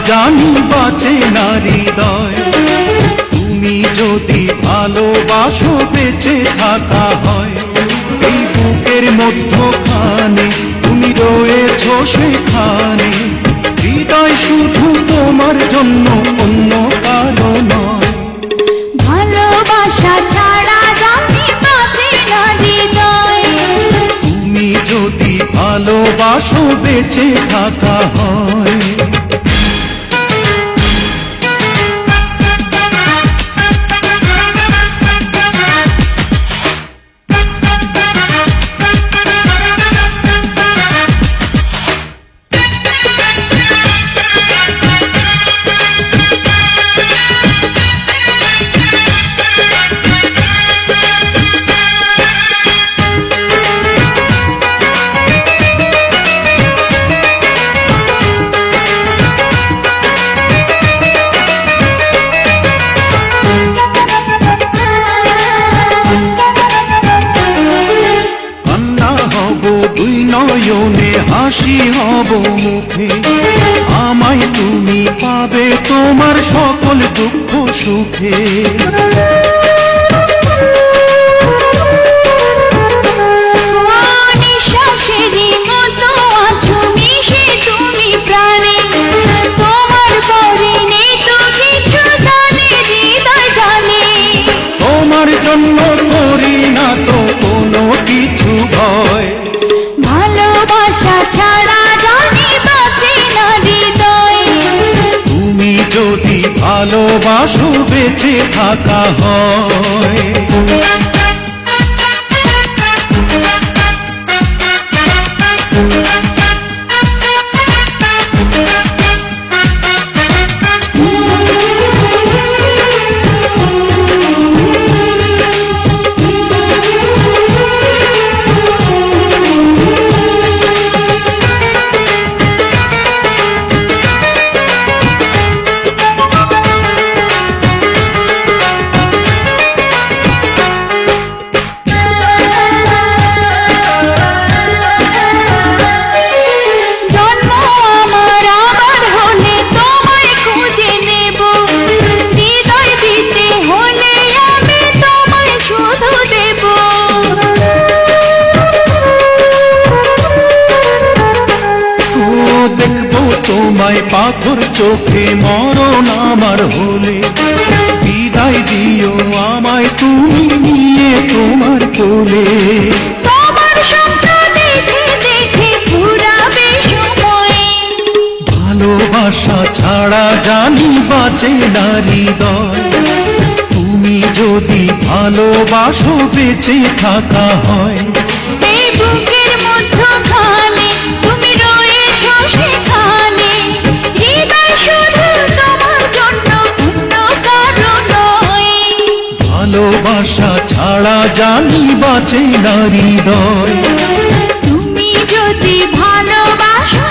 জানি বাঁচে না হৃদয়। তুমি যদি ভালোবাসো বেঁচে থাকা হয়, এই বুকের মধ্যখানে তুমি রয়েছো সেখানে। হৃদয় শুধু তোমার জন্য, অন্য কারো নয়। ভালোবাসা ছাড়া জানি বাঁচে না হৃদয়। তুমি যদি ভালোবাসো বেঁচে থাকা হয়। দুই নয়নে হাসি হব মুখে, আমায় তুমি পাবে তোমার সকল দুঃখ সুখে। নিঃশ্বাসেরই মতো আছো মিশে তুমি প্রাণে, তোমার পরে নেই তো কিছু জানে হৃদয় জানে। তোমার জন্য করি না তো কোনো কিছু ভয়। ভালোবাসা ছাড়া জানি বাঁচে না হৃদয়। তুমি যদি ভালোবাসো বেঁচে থাকা হয়। তোমায় পাথর চোখে মরণ আমার হলে, বিদায় দিও আমায় তুমি নিয়ে তোমার কোলে। তোমার স্বপ্ন দেখে দেখে ফুরাবে সময়। ভালোবাসা ছাড়া জানি বাঁচে না হৃদয়। তুমি যদি ভালোবাসো বেঁচে থাকা হয়। এই বুকের মধ্যখানে তুমি রয়েছো সেখানে। হৃদয় শুধু তোমার জন্য, অন্য কারো নয়। ভালোবাসা ছাড়া জানি বাঁচে না হৃদয়। তুমি যদি ভালোবাসো